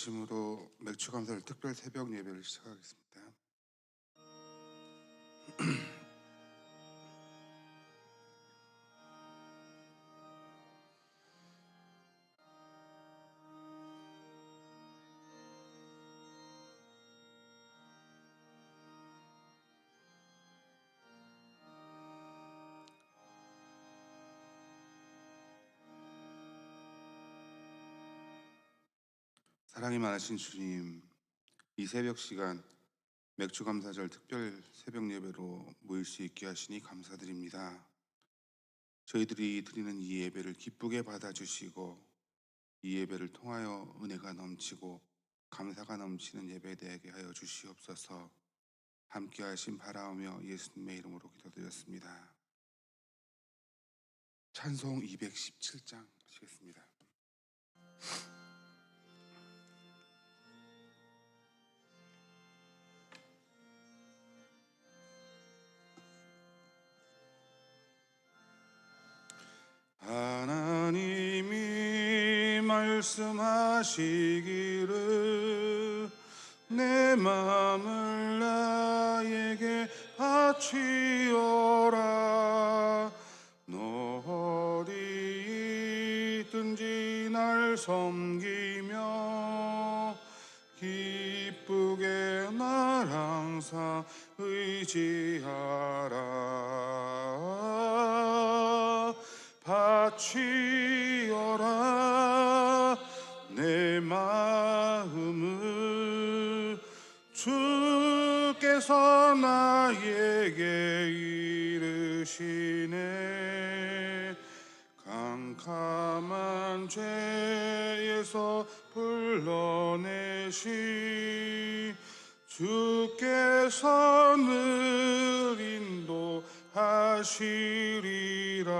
심으로 맥주 감사절 특별 새벽 예배를 시작하겠습니다. 사랑이 많으신 주님, 이 새벽 시간 맥주 감사절 특별 새벽 예배로 모일 수 있게 하시니 감사드립니다. 저희들이 드리는 이 예배를 기쁘게 받아주시고 이 예배를 통하여 은혜가 넘치고 감사가 넘치는 예배 되게 하여 주시옵소서. 함께 하신 바라오며 예수님의 이름으로 기도드렸습니다. 찬송 217장 하시겠습니다. 하나님이 말씀하시기를 내 마음을 나에게 바치어라. 너 어디 있든지 날 섬기며 기쁘게 날 항상 의지하라. 바치어라 내 마음을 주께서 나에게 이르시네. 캄캄한 죄에서 불러내시 주께서 늘 인도하시리라.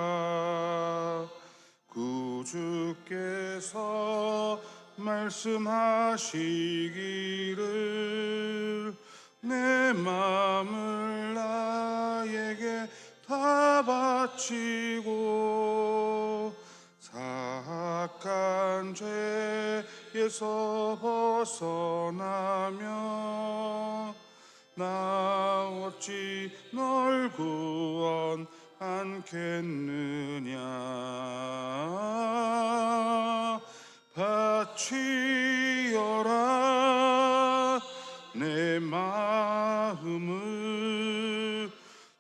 구주께서 말씀하시기를 내 마음을 나에게 다 바치고 사악한 죄에서 벗어나며 나 어찌 널 구원하겠느냐. 바치어라 내 마음을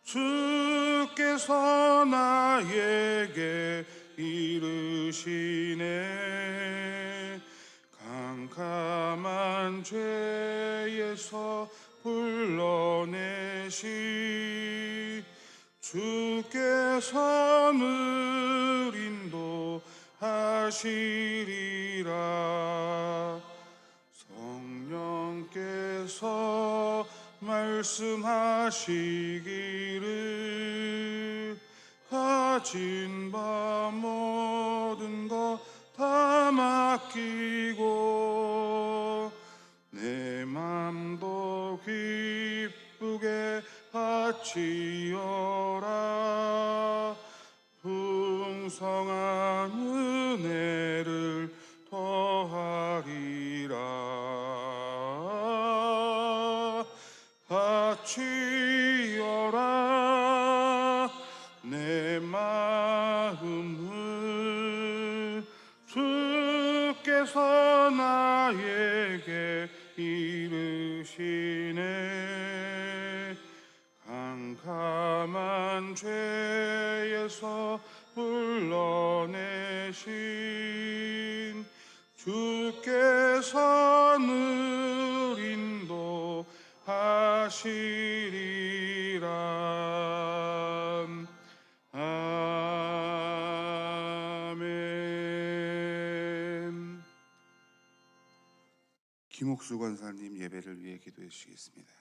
주께서 나에게 이르시네. 캄캄한 죄에서 불러내시 주께서 늘 인도하시리라. 성령께서 말씀하시기를 가진 바 모든 것 다 맡기고 내 맘도 기쁘게 바치어라. 풍성한 은혜를 더하리라. 바치어라 내 마음을 주께서 나에게 이르시네. 캄캄한 죄에서 불러내신 주께서 늘 인도하시리라. 아멘. 김옥수 권사님 예배를 위해 기도해 주시겠습니다.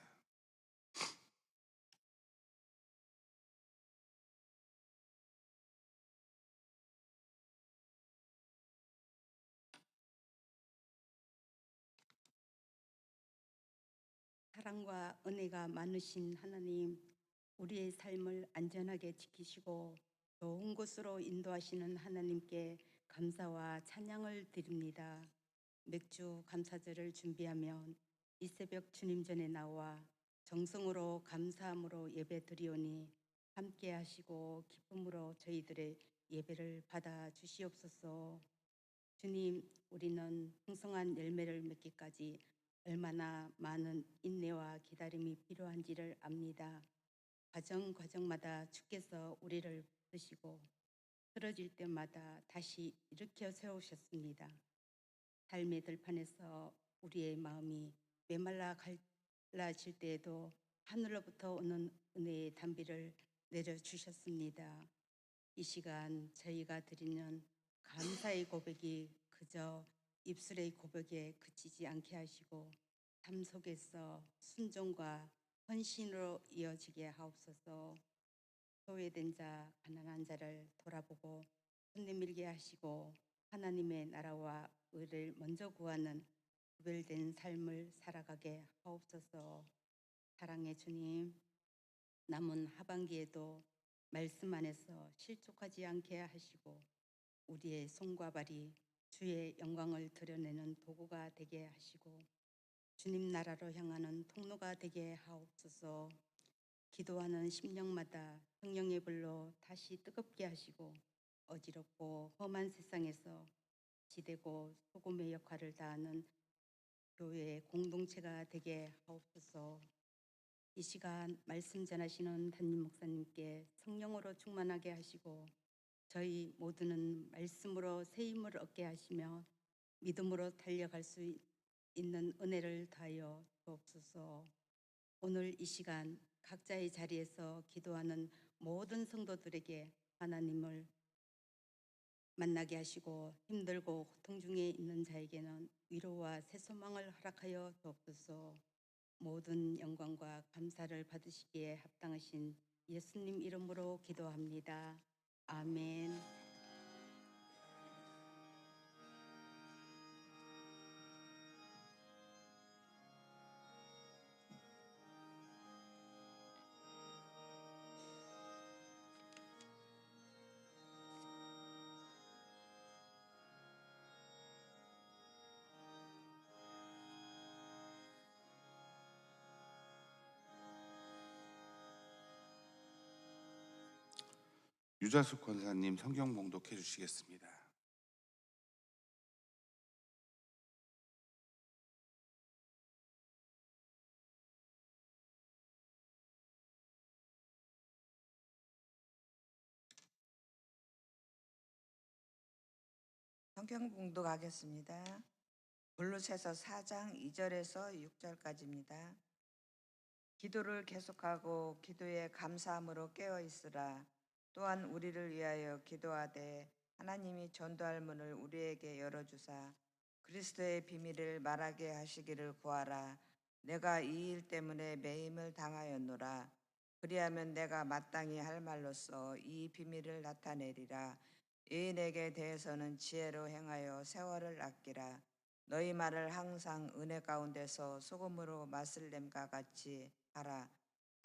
사랑과 은혜가 많으신 하나님, 우리의 삶을 안전하게 지키시고 좋은 곳으로 인도하시는 하나님께 감사와 찬양을 드립니다. 맥주 감사절을 준비하면 이 새벽 주님 전에 나와 정성으로 감사함으로 예배 드리오니 함께 하시고 기쁨으로 저희들의 예배를 받아 주시옵소서. 주님, 우리는 풍성한 열매를 맺기까지 얼마나 많은 인내와 기다림이 필요한지를 압니다. 과정마다 주께서 우리를 붙드시고 쓰러질 때마다 다시 일으켜 세우셨습니다. 삶의 들판에서 우리의 마음이 메말라 갈라질 때에도 하늘로부터 오는 은혜의 단비를 내려주셨습니다. 이 시간 저희가 드리는 감사의 고백이 그저 입술의 고백에 그치지 않게 하시고 삶 속에서 순종과 헌신으로 이어지게 하옵소서. 소외된 자, 가난한 자를 돌아보고 손 내밀게 하시고 하나님의 나라와 의를 먼저 구하는 구별된 삶을 살아가게 하옵소서. 사랑의 주님, 남은 하반기에도 말씀 안에서 실족하지 않게 하시고 우리의 손과 발이 주의 영광을 드러내는 도구가 되게 하시고 주님 나라로 향하는 통로가 되게 하옵소서. 기도하는 심령마다 성령의 불로 다시 뜨겁게 하시고 어지럽고 험한 세상에서 지대고 소금의 역할을 다하는 교회의 공동체가 되게 하옵소서. 이 시간 말씀 전하시는 담임 목사님께 성령으로 충만하게 하시고 저희 모두는 말씀으로 새 힘을 얻게 하시며 믿음으로 달려갈 수 있는 은혜를 다하여 주옵소서. 오늘 이 시간 각자의 자리에서 기도하는 모든 성도들에게 하나님을 만나게 하시고 힘들고 고통 중에 있는 자에게는 위로와 새 소망을 허락하여 주옵소서. 모든 영광과 감사를 받으시기에 합당하신 예수님 이름으로 기도합니다. 아멘. 유자숙 권사님 성경 봉독해 주시겠습니다. 성경 봉독하겠습니다. 골로새서 4장 2절에서 6절까지입니다. 기도를 계속하고 기도에 감사함으로 깨어 있으라. 또한 우리를 위하여 기도하되 하나님이 전도할 문을 우리에게 열어주사 그리스도의 비밀을 말하게 하시기를 구하라. 내가 이 일 때문에 매임을 당하였노라. 그리하면 내가 마땅히 할 말로써 이 비밀을 나타내리라. 의인에게 대해서는 지혜로 행하여 세월을 아끼라. 너희 말을 항상 은혜 가운데서 소금으로 맛을 냄과 같이 하라.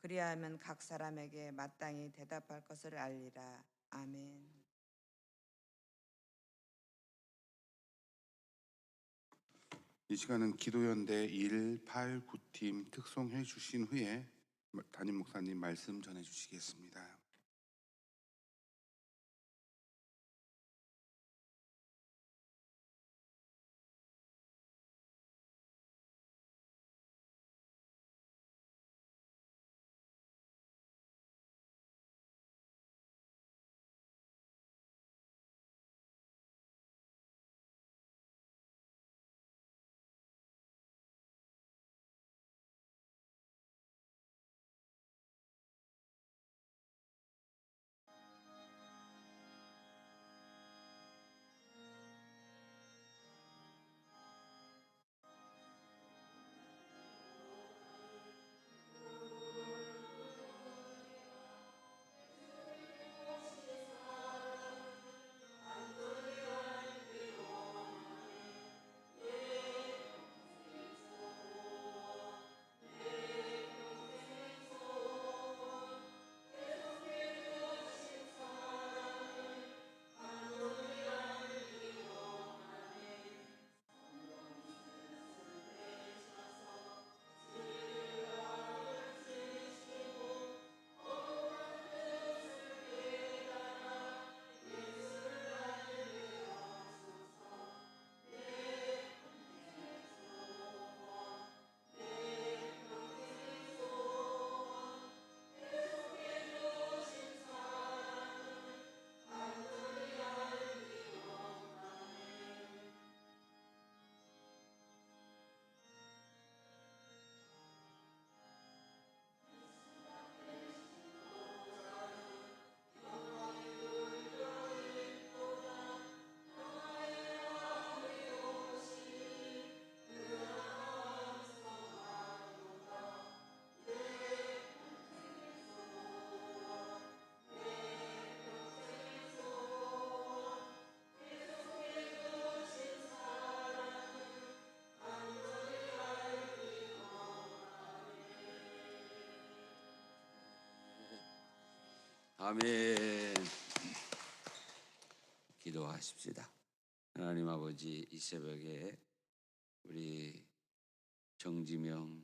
그리하면 각 사람에게 마땅히 대답할 것을 알리라. 아멘. 이 시간은 기도연대 189팀 특송해 주신 후에 담임 목사님 말씀 전해 주시겠습니다. 아멘. 기도하십시다. 하나님 아버지, 이 새벽에 우리 정지명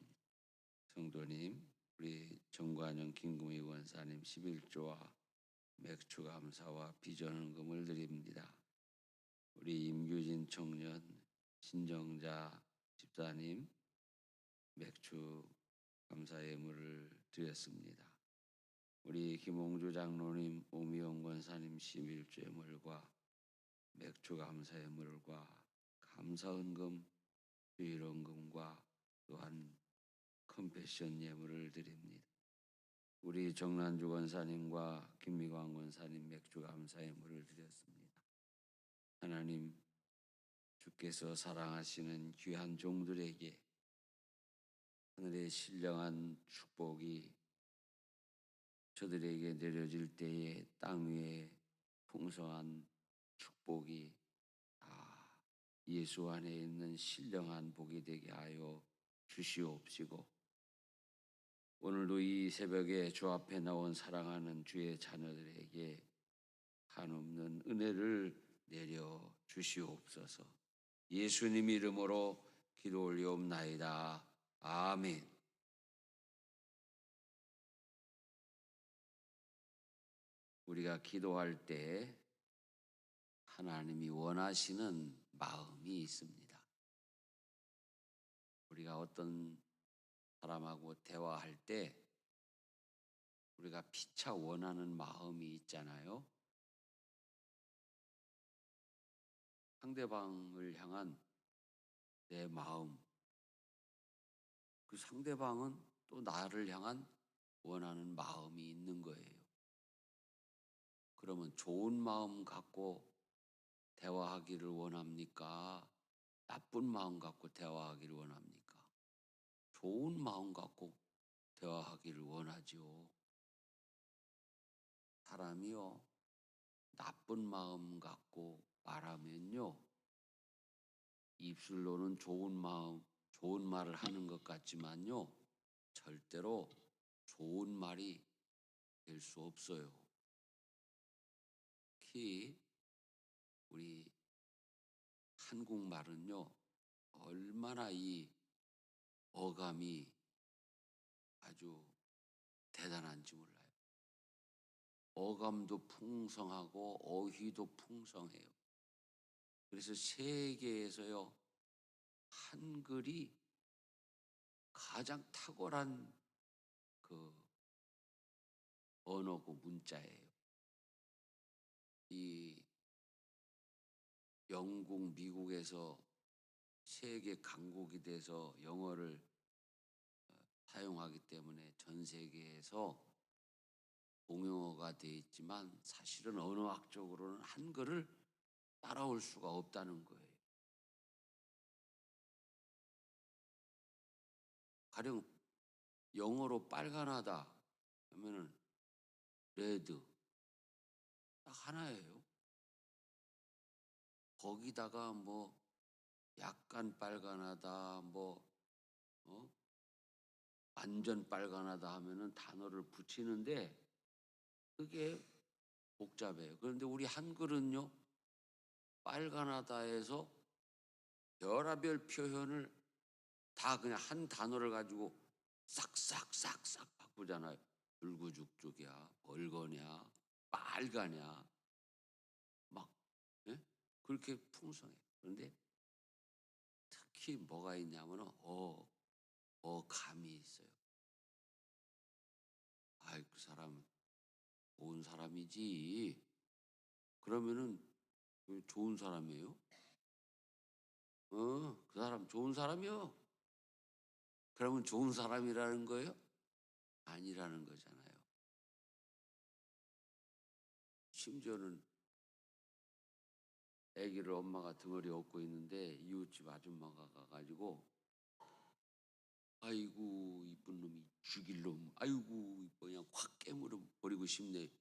성도님, 우리 정관영 김금희 원사님 11조와 맥주 감사와 비전헌금을 드립니다. 우리 임규진 청년, 신정자 집사님 맥주 감사 예물을 드렸습니다. 우리 김홍주 장로님, 오미영 권사님 11조 예물과 맥주 감사 예물과 감사헌금, 주일헌금과 또한 컴패션 예물을 드립니다. 우리 정난주 권사님과 김미광 권사님 맥주 감사 예물을 드렸습니다. 하나님, 주께서 사랑하시는 귀한 종들에게 하늘의 신령한 축복이 저들에게 내려질 때에 땅 위에 풍성한 축복이 다 예수 안에 있는 신령한 복이 되게 하여 주시옵시고, 오늘도 이 새벽에 주 앞에 나온 사랑하는 주의 자녀들에게 한없는 은혜를 내려 주시옵소서. 예수님 이름으로 기도 올리옵나이다. 아멘. 우리가 기도할 때 하나님이 원하시는 마음이 있습니다. 우리가 어떤 사람하고 대화할 때 우리가 피차 원하는 마음이 있잖아요. 상대방을 향한 내 마음, 그 상대방은 또 나를 향한 원하는 마음이 있는 거예요. 그러면 좋은 마음 갖고 대화하기를 원합니까? 나쁜 마음 갖고 대화하기를 원합니까? 좋은 마음 갖고 대화하기를 원하지요. 사람이요, 나쁜 마음 갖고 말하면요, 입술로는 좋은 마음, 좋은 말을 하는 것 같지만요, 절대로 좋은 말이 될 수 없어요. 특히 우리 한국말은요, 얼마나 이 어감이 아주 대단한지 몰라요. 어감도 풍성하고 어휘도 풍성해요. 그래서 세계에서요, 한글이 가장 탁월한 그 언어고 문자예요. 이 영국, 미국에서 세계 강국이 돼서 영어를 사용하기 때문에 전 세계에서 공용어가 돼 있지만 사실은 언어학적으로는 한글을 따라올 수가 없다는 거예요. 가령 영어로 빨간하다 하면은 레드, 딱 하나예요. 거기다가 뭐 약간 빨간하다, 뭐 완전 빨간하다 하면은 단어를 붙이는데 그게 복잡해요. 그런데 우리 한글은요, 빨간하다에서 별의별 표현을 다 그냥 한 단어를 가지고 싹싹싹싹 바꾸잖아요. 불구죽죽이야, 벌거냐, 빨가냐, 막 예? 그렇게 풍성해. 그런데 특히 뭐가 있냐면은 어감이 있어요. 아이, 그 사람 좋은 사람이지. 그러면은 왜 좋은 사람이에요? 그 사람 좋은 사람이요. 그러면 좋은 사람이라는 거예요? 아니라는 거잖아요. 심지어는 아기를 엄마가 등어리 업고 있는데 이웃집 아줌마가 가가지고, 아이고 이쁜 놈이, 죽일 놈, 아이고 이뻐, 그냥 확 깨물어 버리고 싶네.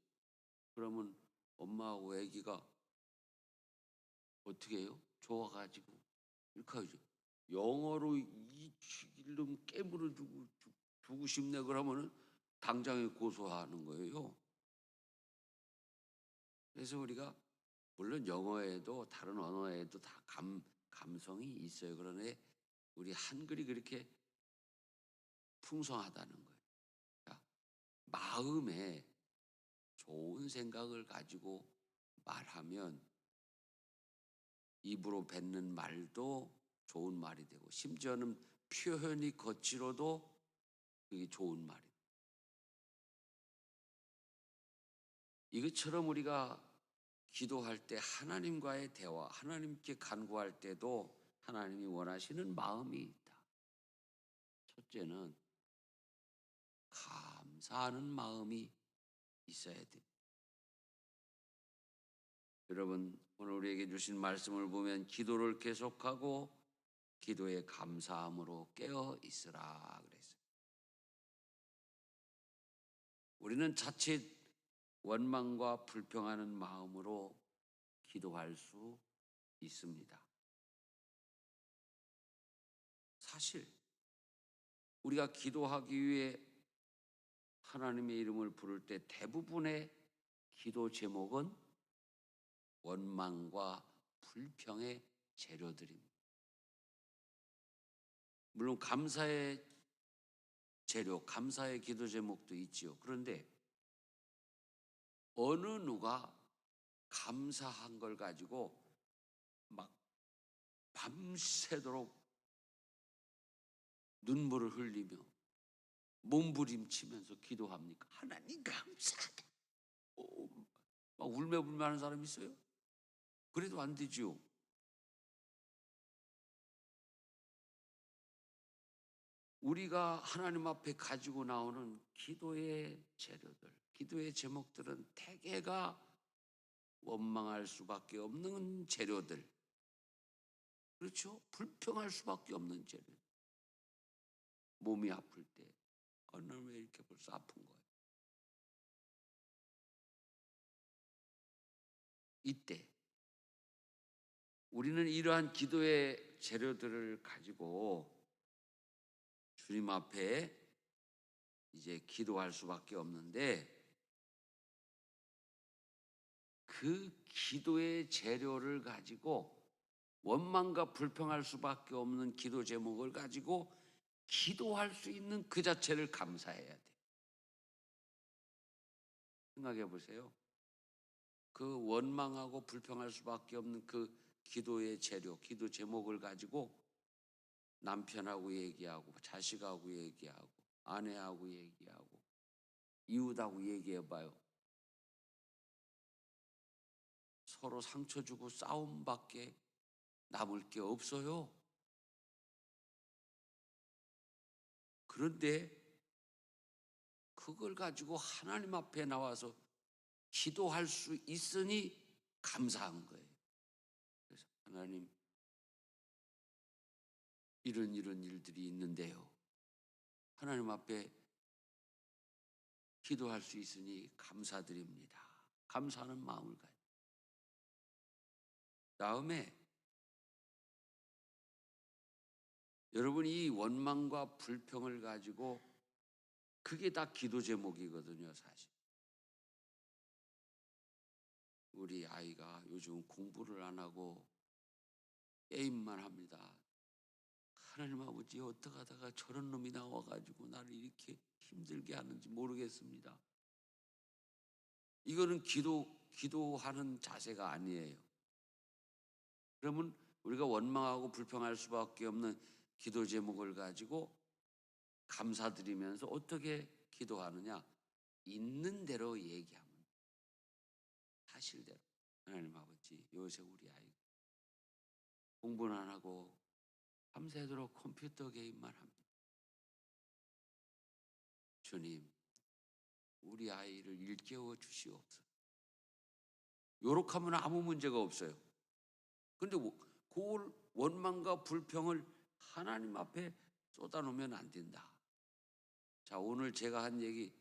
그러면 엄마하고 아기가 어떻게 해요? 좋아가지고 이렇게 하죠. 영어로 이 죽일 놈 깨물어 주고 싶네 그러면은 당장에 고소하는 거예요. 그래서 우리가 물론 영어에도 다른 언어에도 다 감성이 있어요. 그러나 우리 한글이 그렇게 풍성하다는 거예요. 자, 마음에 좋은 생각을 가지고 말하면 입으로 뱉는 말도 좋은 말이 되고 심지어는 표현이 거칠어도 그게 좋은 말이 돼요. 이것처럼 우리가 기도할 때 하나님과의 대화, 하나님께 간구할 때도 하나님이 원하시는 마음이 있다. 첫째는 감사하는 마음이 있어야 돼. 여러분, 오늘 우리에게 주신 말씀을 보면 기도를 계속하고 기도에 감사함으로 깨어 있으라 그랬어요. 우리는 자칫 원망과 불평하는 마음으로 기도할 수 있습니다. 사실 우리가 기도하기 위해 하나님의 이름을 부를 때 대부분의 기도 제목은 원망과 불평의 재료들입니다. 물론 감사의 재료, 감사의 기도 제목도 있지요. 그런데 어느 누가 감사한 걸 가지고 막 밤새도록 눈물을 흘리며 몸부림치면서 기도합니까? 하나님 감사하다. 막 울며불며 하는 사람 있어요? 그래도 안 되지요. 우리가 하나님 앞에 가지고 나오는 기도의 재료들, 기도의 제목들은 대개가 원망할 수밖에 없는 재료들, 그렇죠? 불평할 수밖에 없는 재료. 몸이 아플 때 오늘 왜 이렇게 벌써 아픈 거예요? 이때 우리는 이러한 기도의 재료들을 가지고 주님 앞에 이제 기도할 수밖에 없는데, 그 기도의 재료를 가지고 원망과 불평할 수밖에 없는 기도 제목을 가지고 기도할 수 있는 그 자체를 감사해야 돼. 생각해 보세요. 그 원망하고 불평할 수밖에 없는 그 기도의 재료, 기도 제목을 가지고 남편하고 얘기하고 자식하고 얘기하고 아내하고 얘기하고 이웃하고 얘기해봐요. 서로 상처 주고 싸움밖에 남을 게 없어요. 그런데 그걸 가지고 하나님 앞에 나와서 기도할 수 있으니 감사한 거예요. 그래서 하나님, 이런 일들이 있는데요, 하나님 앞에 기도할 수 있으니 감사드립니다. 감사하는 마음을 가요. 다음에 여러분이 원망과 불평을 가지고, 그게 다 기도 제목이거든요. 사실 우리 아이가 요즘 공부를 안 하고 게임만 합니다. 하나님 아버지, 어떻게 하다가 저런 놈이 나와가지고 나를 이렇게 힘들게 하는지 모르겠습니다. 이거는 기도하는 자세가 아니에요. 그러면 우리가 원망하고 불평할 수밖에 없는 기도 제목을 가지고 감사드리면서 어떻게 기도하느냐? 있는 대로 얘기하면, 사실대로. 하나님 아버지, 요새 우리 아이가 공부는 안 하고 밤새도록 컴퓨터 게임만 합니다. 주님, 우리 아이를 일깨워 주시옵소서. 요렇게 하면 아무 문제가 없어요. 근데 그 원망과 불평을 하나님 앞에 쏟아놓으면 안 된다. 자, 오늘 제가 한 얘기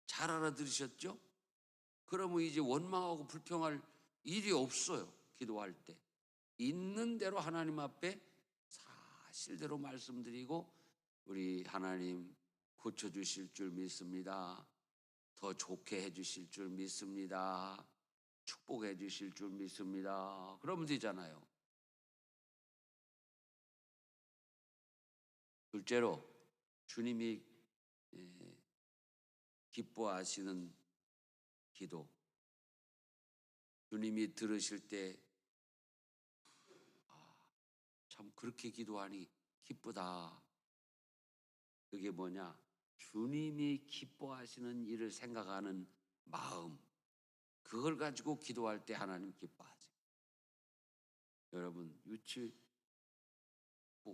잘 알아들으셨죠? 그러면 이제 원망하고 불평할 일이 없어요. 기도할 때 있는 대로 하나님 앞에 사실대로 말씀드리고, 우리 하나님 고쳐주실 줄 믿습니다. 더 좋게 해주실 줄 믿습니다. 축복해 주실 줄 믿습니다. 그러면 되잖아요. 둘째로 주님이 기뻐하시는 기도. 주님이 들으실 때 참 그렇게 기도하니 기쁘다. 그게 뭐냐? 주님이 기뻐하시는 일을 생각하는 마음. 그걸 가지고 기도할 때 하나님 기뻐하세요. 여러분 유치부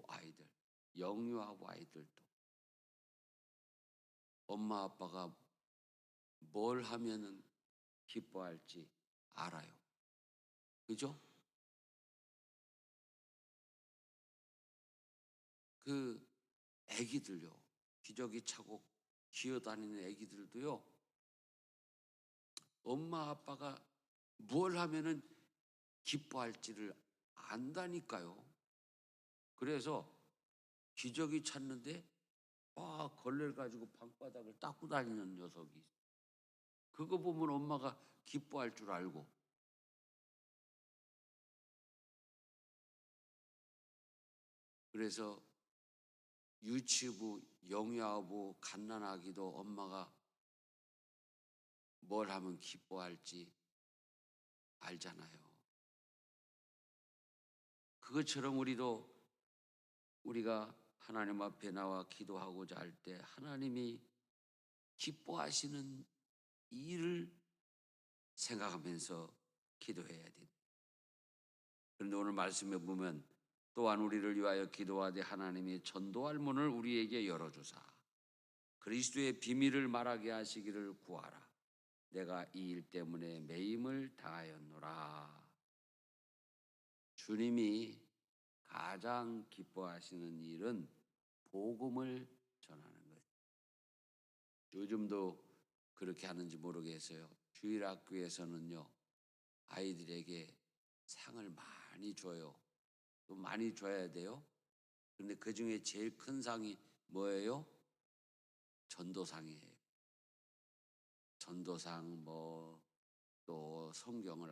아이들, 영유아부 아이들도 엄마 아빠가 뭘 하면은 기뻐할지 알아요. 그죠? 그 애기들요. 기저귀 차고 기어다니는 애기들도요. 엄마 아빠가 뭘 하면은 기뻐할지를 안다니까요. 그래서 기저귀 찼는데 걸레를 가지고 방바닥을 닦고 다니는 녀석이 있어요. 그거 보면 엄마가 기뻐할 줄 알고. 그래서 유치부, 영유아부, 갓난아기도 엄마가 뭘 하면 기뻐할지 알잖아요. 그것처럼 우리가 하나님 앞에 나와 기도하고자 할 때 하나님이 기뻐하시는 일을 생각하면서 기도해야 돼. 그런데 오늘 말씀에 보면 또한 우리를 위하여 기도하되 하나님이 전도할 문을 우리에게 열어주사 그리스도의 비밀을 말하게 하시기를 구하라. 내가 이 일 때문에 매임을 당하였노라. 주님이 가장 기뻐하시는 일은 복음을 전하는 것. 요즘도 그렇게 하는지 모르겠어요. 주일학교에서는요, 아이들에게 상을 많이 줘요. 또 많이 줘야 돼요. 그런데 그 중에 제일 큰 상이 뭐예요? 전도상이에요. 전도상 또 성경을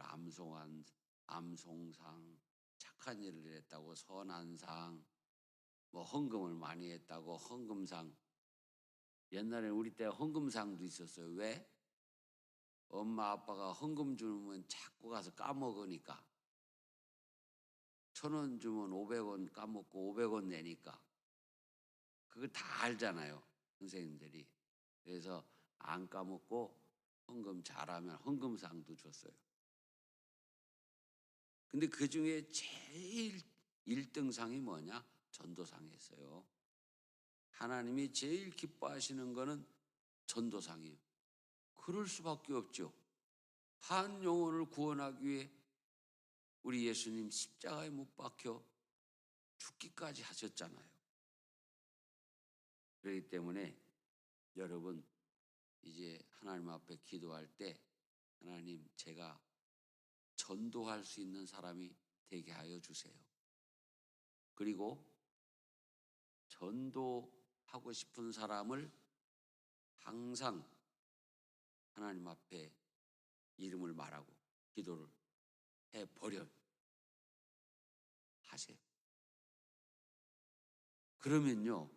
암송상, 착한 일을 했다고 선한상, 헌금을 많이 했다고 헌금상. 옛날에 우리 때 헌금상도 있었어요. 왜? 엄마 아빠가 헌금 주면 자꾸 가서 까먹으니까 1,000원 주면 500원 까먹고 500원 내니까 그거 다 알잖아요, 선생님들이. 그래서 안 까먹고 헌금 잘하면 헌금상도 줬어요. 근데 그 중에 제일 1등상이 뭐냐? 전도상이었어요. 하나님이 제일 기뻐하시는 거는 전도상이에요. 그럴 수밖에 없죠. 한 영혼을 구원하기 위해 우리 예수님 십자가에 못 박혀 죽기까지 하셨잖아요. 그렇기 때문에 여러분 이제 하나님 앞에 기도할 때 하나님 제가 전도할 수 있는 사람이 되게 하여 주세요. 그리고 전도하고 싶은 사람을 항상 하나님 앞에 이름을 말하고 기도를 해버려 하세요. 그러면요,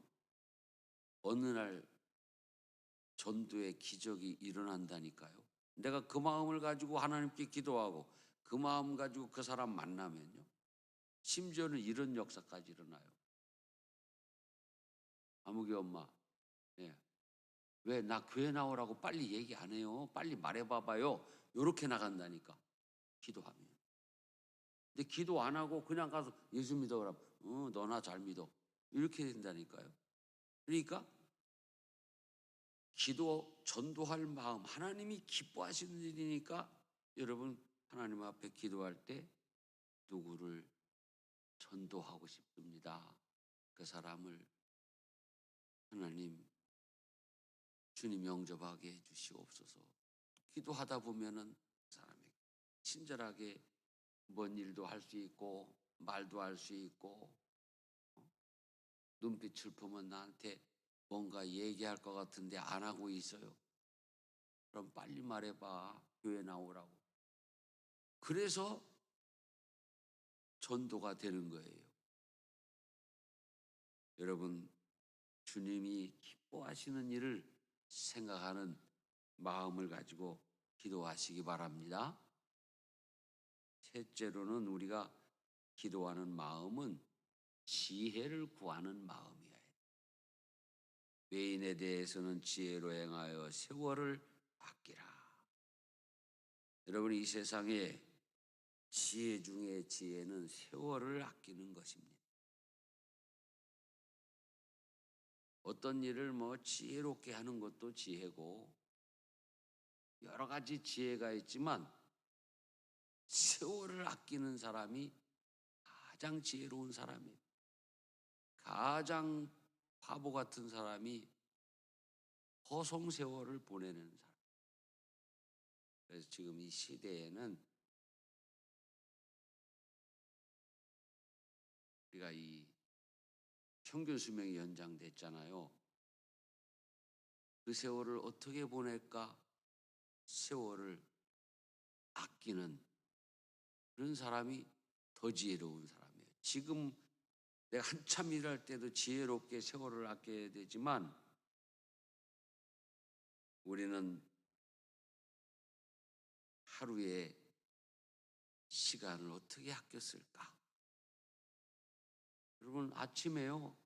어느 날 전도의 기적이 일어난다니까요. 내가 그 마음을 가지고 하나님께 기도하고 그 마음 가지고 그 사람 만나면요, 심지어는 이런 역사까지 일어나요. 아무개 엄마, 왜 나 교회 나오라고 빨리 얘기 안 해요? 빨리 말해봐봐요. 이렇게 나간다니까, 기도하면. 근데 기도 안 하고 그냥 가서 예수 믿어 그러면 너나 잘 믿어. 이렇게 된다니까요. 그러니까 기도, 전도할 마음, 하나님이 기뻐하시는 일이니까 여러분 하나님 앞에 기도할 때 누구를 전도하고 싶습니다. 그 사람을 하나님 주님 영접하게 해주시옵소서. 기도하다 보면은 그 사람에게 친절하게 뭔 일도 할 수 있고 말도 할 수 있고 눈빛을 보면 나한테 뭔가 얘기할 것 같은데 안 하고 있어요. 그럼 빨리 말해봐. 교회 나오라고. 그래서 전도가 되는 거예요. 여러분, 주님이 기뻐하시는 일을 생각하는 마음을 가지고 기도하시기 바랍니다. 셋째로는 우리가 기도하는 마음은 지혜를 구하는 마음이어야 해요. 외인에 대해서는 지혜로 행하여 세월을 아끼라. 여러분, 이 세상에 지혜 중에 지혜는 세월을 아끼는 것입니다. 어떤 일을 지혜롭게 하는 것도 지혜고 여러 가지 지혜가 있지만 세월을 아끼는 사람이 가장 지혜로운 사람이에요. 가장 바보 같은 사람이 허송세월을 보내는 사람. 그래서 지금 이 시대에는 우리가 이 평균 수명이 연장됐잖아요. 그 세월을 어떻게 보낼까? 세월을 아끼는 그런 사람이 더 지혜로운 사람이에요. 지금 내가 한참 일할 때도 지혜롭게 세월을 아껴야 되지만 우리는 하루에 시간을 어떻게 아꼈을까? 여러분, 아침에요,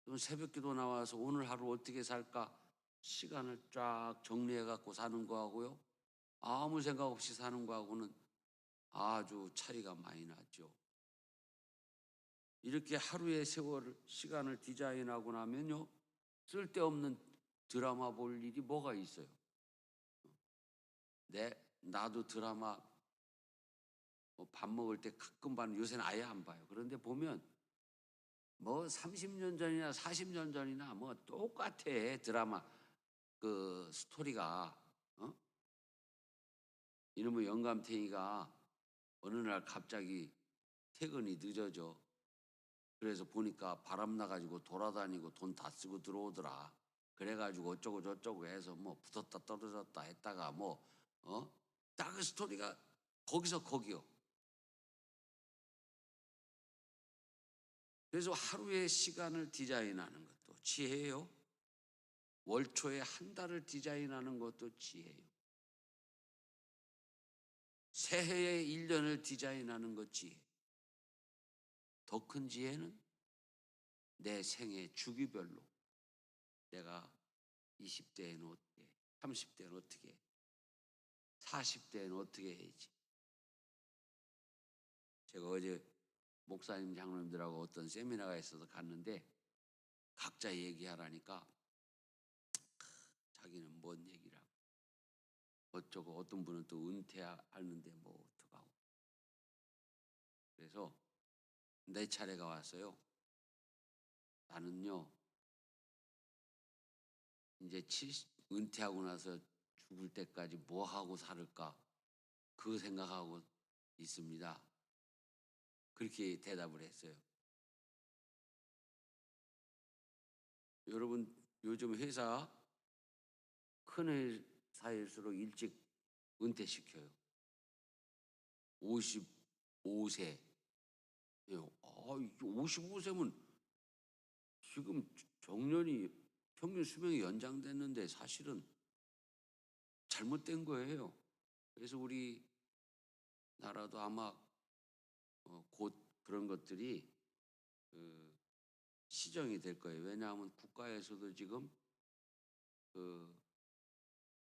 또 새벽 기도 나와서 오늘 하루 어떻게 살까? 시간을 쫙 정리해 갖고 사는 거하고요, 아무 생각 없이 사는 거하고는 아주 차이가 많이 나죠. 이렇게 하루의 세월, 시간을 디자인하고 나면요, 쓸데없는 드라마 볼 일이 뭐가 있어요? 나도 드라마 밥 먹을 때 가끔 봐는, 요새는 아예 안 봐요. 그런데 보면 30년 전이나 40년 전이나 똑같아. 드라마 그 스토리가. 이놈의 영감탱이가 어느 날 갑자기 퇴근이 늦어져. 그래서 보니까 바람 나가지고 돌아다니고 돈 다 쓰고 들어오더라. 그래가지고 어쩌고 저쩌고 해서 붙었다 떨어졌다 했다가 딱 그 스토리가 거기서 거기요. 그래서 하루의 시간을 디자인하는 것도 지혜예요. 월초에 한 달을 디자인하는 것도 지혜예요. 새해의 1년을 디자인하는 것 지혜. 더 큰 지혜는 내 생애 주기별로 내가 20대에는 어떻게, 30대는 어떻게, 40대는 어떻게 해야지. 제가 어제 목사님 장로님들하고 어떤 세미나가 있어서 갔는데 각자 얘기하라니까 자기는 뭔 얘기를 하고 어쩌고, 어떤 분은 또 은퇴하는데 어떡하고. 그래서 내 차례가 왔어요. 나는요, 이제 은퇴하고 나서 죽을 때까지 뭐 하고 살을까, 그 생각하고 있습니다. 그렇게 대답을 했어요. 여러분, 요즘 회사, 큰 회사일수록 일찍 은퇴시켜요. 55세. 55세면 지금 정년이, 평균 수명이 연장됐는데 사실은 잘못된 거예요. 그래서 우리 나라도 아마 곧 그런 것들이 시정이 될 거예요. 왜냐하면 국가에서도 지금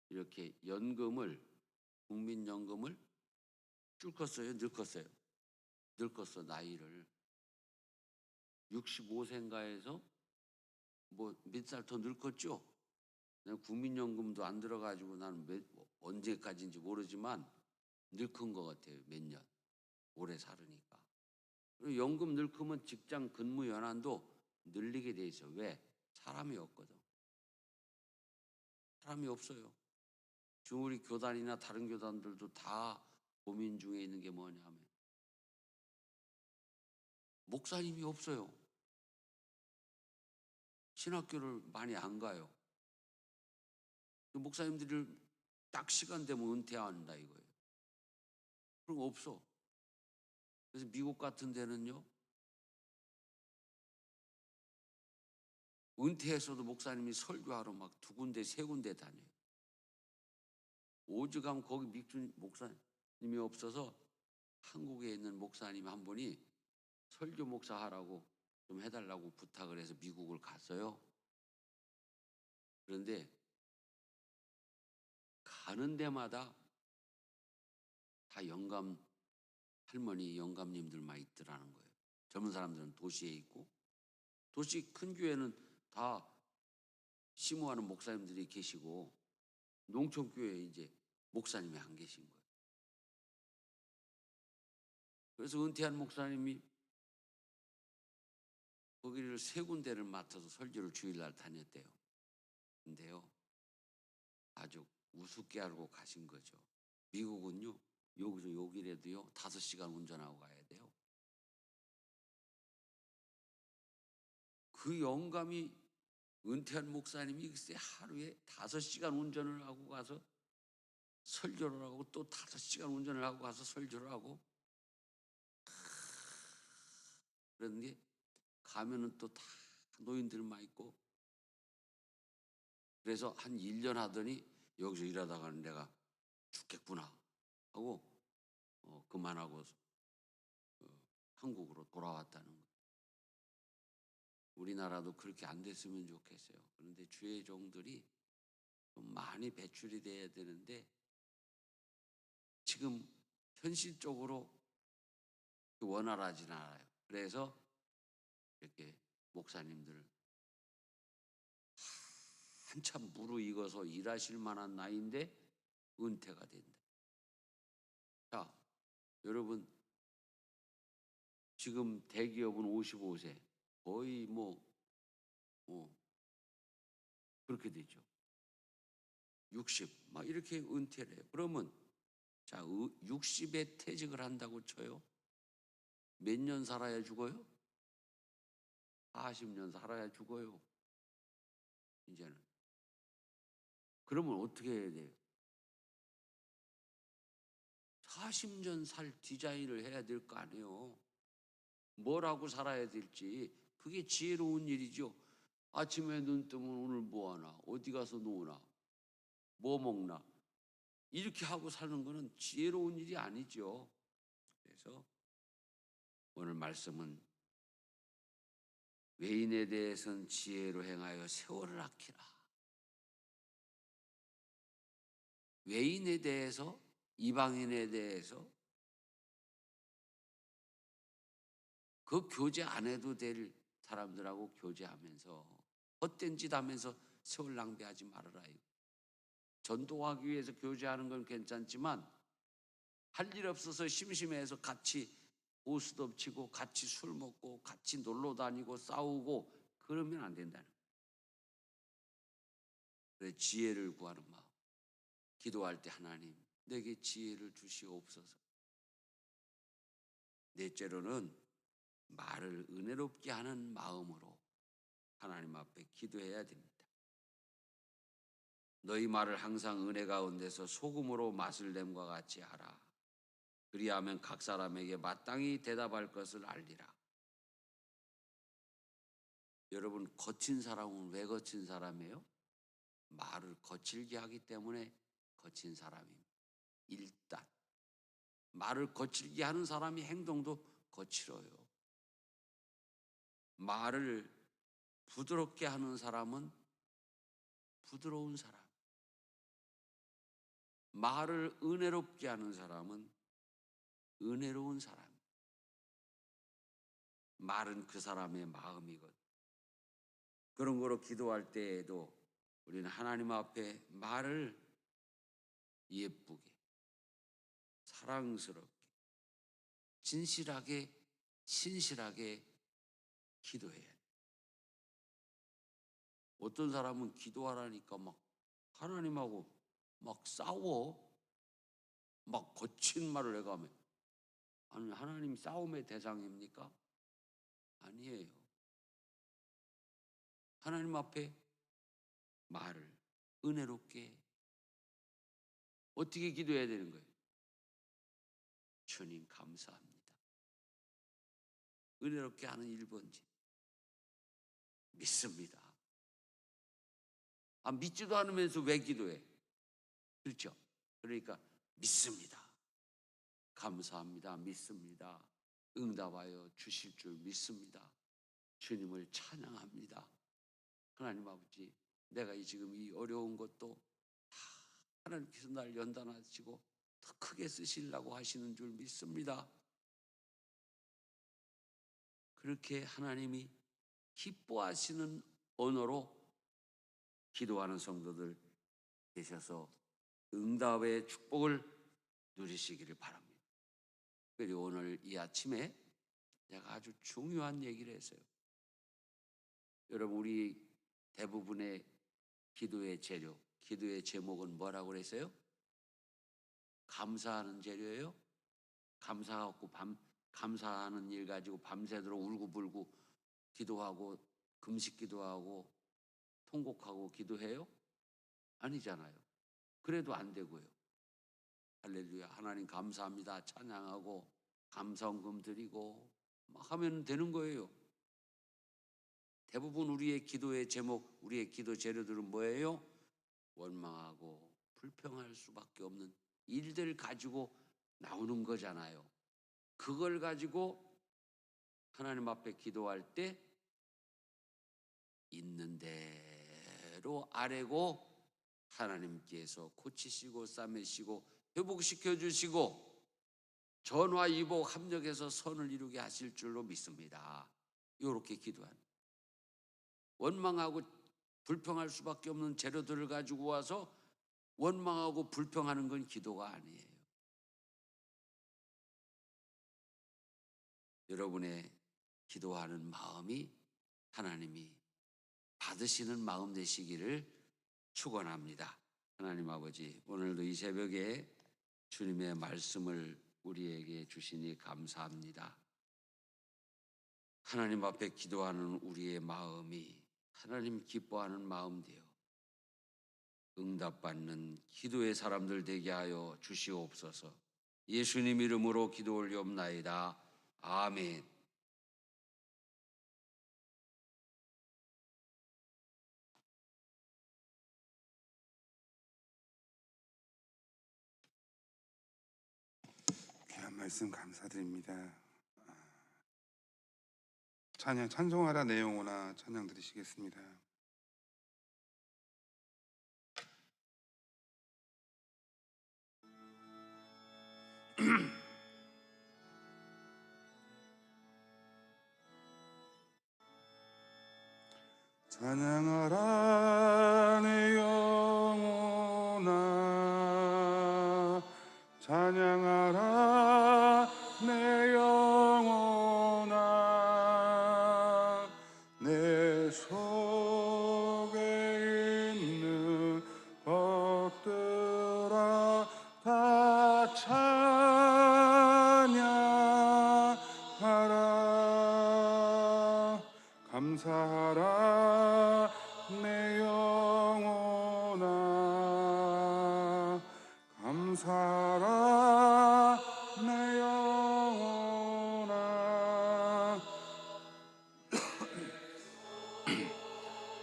이렇게 연금을, 국민연금을 줄였어요. 늙었어 나이를. 65세인가에서 몇 살 더 늙었죠. 국민연금도 안 들어가지고 나는 언제까지인지 모르지만 늙은 것 같아요. 몇 년 오래 살으니까. 그리고 연금 늙으면 직장 근무 연한도 늘리게 돼 있어. 왜? 사람이 없거든. 사람이 없어요. 지금 우리 교단이나 다른 교단들도 다 고민 중에 있는 게 뭐냐면 목사님이 없어요. 신학교를 많이 안 가요. 목사님들이 딱 시간 되면 은퇴한다 이거예요. 그런 거 없어. 그래서 미국 같은 데는요, 은퇴해서도 목사님이 설교하러 막 2군데 3군데 다녀요. 오죽하면 거기 목사님이 없어서 한국에 있는 목사님 한 분이 설교 목사하라고 좀 해달라고 부탁을 해서 미국을 갔어요. 그런데 가는 데마다 다 영감 할머니, 영감님들만 있더라는 거예요. 젊은 사람들은 도시에 있고, 도시 큰 교회는 다 심호하는 목사님들이 계시고, 농촌 교회에 이제 목사님이 안 계신 거예요. 그래서 은퇴한 목사님이 거기를 3군데를 맡아서 설교를 주일날 다녔대요. 근데요, 아주 우습게 알고 가신 거죠. 미국은요, 여기서 여기라도요 5시간 운전하고 가야 돼요. 그 영감이 은퇴한 목사님이 글쎄 하루에 5시간 운전을 하고 가서 설교를 하고 또 5시간 운전을 하고 가서 설교를 하고, 그런데 가면은 또 다 노인들만 있고, 그래서 한 1년 하더니 여기서 일하다가는 내가 죽겠구나 하고 그만하고 한국으로 돌아왔다는 거예요. 우리나라도 그렇게 안 됐으면 좋겠어요. 그런데 주의 종들이 좀 많이 배출이 돼야 되는데 지금 현실적으로 원활하지는 않아요. 그래서 이렇게 목사님들 한참 무르익어서 일하실 만한 나이인데 은퇴가 된다. 자, 여러분, 지금 대기업은 55세, 거의 그렇게 되죠. 60, 막 이렇게 은퇴를 해요. 그러면 자, 60에 퇴직을 한다고 쳐요. 몇 년 살아야 죽어요? 40년 살아야 죽어요. 이제는. 그러면 어떻게 해야 돼요? 40년 살 디자인을 해야 될 거 아니에요. 뭘 하고 살아야 될지. 그게 지혜로운 일이죠. 아침에 눈 뜨면 오늘 뭐 하나, 어디 가서 노나, 뭐 먹나, 이렇게 하고 사는 거는 지혜로운 일이 아니죠. 그래서 오늘 말씀은 외인에 대해서는 지혜로 행하여 세월을 아끼라. 외인에 대해서, 이방인에 대해서 그 교제 안 해도 될 사람들하고 교제하면서 헛된 짓 하면서 세월 낭비하지 말아라. 전도하기 위해서 교제하는 건 괜찮지만 할 일 없어서 심심해서 같이 보스 덮치고 같이 술 먹고 같이 놀러 다니고 싸우고 그러면 안 된다는 거예요. 그래서 지혜를 구하는 마음. 기도할 때 하나님 내게 지혜를 주시옵소서. 넷째로는 말을 은혜롭게 하는 마음으로 하나님 앞에 기도해야 됩니다. 너희 말을 항상 은혜 가운데서 소금으로 맛을 냄과 같이 하라. 그리하면 각 사람에게 마땅히 대답할 것을 알리라. 여러분, 거친 사람은 왜 거친 사람이에요? 말을 거칠게 하기 때문에 거친 사람입니다. 일단 말을 거칠게 하는 사람이 행동도 거칠어요. 말을 부드럽게 하는 사람은 부드러운 사람, 말을 은혜롭게 하는 사람은 은혜로운 사람. 말은 그 사람의 마음이거든. 그런 거로 기도할 때에도 우리는 하나님 앞에 말을 예쁘게, 사랑스럽게, 진실하게, 신실하게 기도해야 돼. 어떤 사람은 기도하라니까 막 하나님하고 막 싸워. 막 거친 말을 해가 하면, 아니, 하나님 싸움의 대상입니까? 아니에요. 하나님 앞에 말을 은혜롭게 어떻게 기도해야 되는 거예요? 주님 감사합니다. 은혜롭게 하는 1번지 믿습니다. 믿지도 않으면서 왜 기도해? 그렇죠? 그러니까 믿습니다. 감사합니다. 믿습니다. 응답하여 주실 줄 믿습니다. 주님을 찬양합니다. 하나님 아버지, 내가 지금 이 어려운 것도 다 하나님께서 날 연단하시고 더 크게 쓰시려고 하시는 줄 믿습니다. 그렇게 하나님이 기뻐하시는 언어로 기도하는 성도들 계셔서 응답의 축복을 누리시기를 바랍니다. 그리고 오늘 이 아침에 제가 아주 중요한 얘기를 했어요. 여러분, 우리 대부분의 기도의 재료, 기도의 제목은 뭐라고 그랬어요? 감사하는 재료예요. 감사하는 일 가지고 밤새도록 울고불고 기도하고 금식 기도하고 통곡하고 기도해요? 아니잖아요. 그래도 안 되고요. 할렐루야. 하나님 감사합니다. 찬양하고 감사헌금 드리고 막 하면 되는 거예요. 대부분 우리의 기도의 제목, 우리의 기도 재료들은 뭐예요? 원망하고 불평할 수밖에 없는 일들 가지고 나오는 거잖아요. 그걸 가지고 하나님 앞에 기도할 때 있는 대로 아뢰고 하나님께서 고치시고 싸매시고 회복시켜 주시고 전화위복 합력해서 선을 이루게 하실 줄로 믿습니다. 이렇게 기도하는, 원망하고 불평할 수밖에 없는 재료들을 가지고 와서 원망하고 불평하는 건 기도가 아니에요. 여러분의 기도하는 마음이 하나님이 받으시는 마음 되시기를 축원합니다. 하나님 아버지, 오늘도 이 새벽에 주님의 말씀을 우리에게 주시니 감사합니다. 하나님 앞에 기도하는 우리의 마음이 하나님 기뻐하는 마음 되어 응답받는 기도의 사람들 되게 하여 주시옵소서. 예수님 이름으로 기도 올리옵나이다. 아멘. 귀한 말씀 감사드립니다. 찬송하라 내 영혼아 찬양 드리시겠습니다. 찬양하라 내 영혼아 찬양하라 내 영혼아 내 속에 있는 것들아 다 찬양하라 감사하라 내 영혼아 감사하라 내 영혼아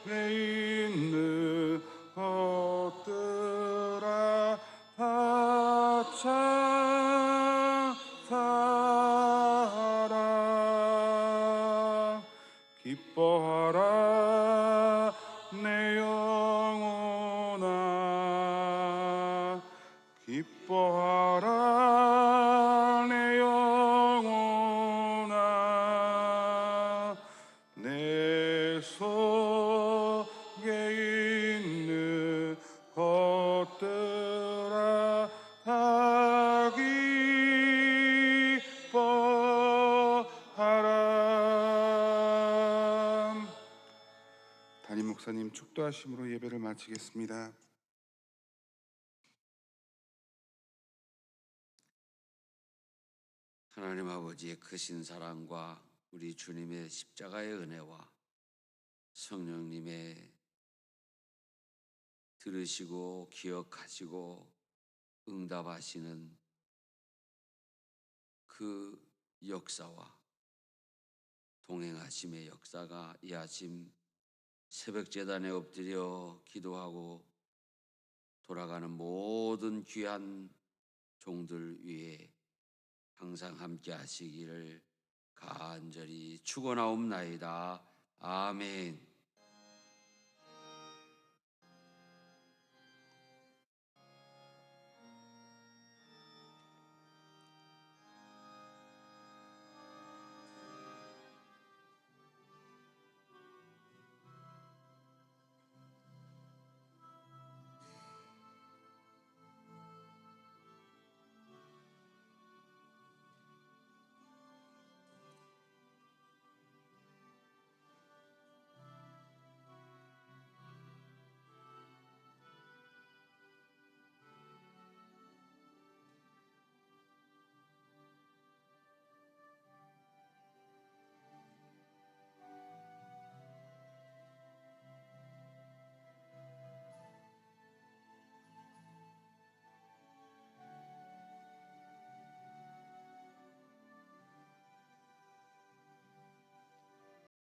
내 있는 것들아 다 찬사하라 기뻐하라 내 영혼아 기뻐하라 내 영혼아 내 속에 있는 것들아 다 기뻐하라. 담임 목사님 축도하심으로 예배를 마치겠습니다. 하나님 아버지의 크신 사랑과 우리 주님의 십자가의 은혜와 성령님의 들으시고 기억하시고 응답하시는 그 역사와 동행하심의 역사가 이 아침 새벽 제단에 엎드려 기도하고 돌아가는 모든 귀한 종들 위에 항상 함께 하시기를 간절히 축원하옵나이다. 아멘.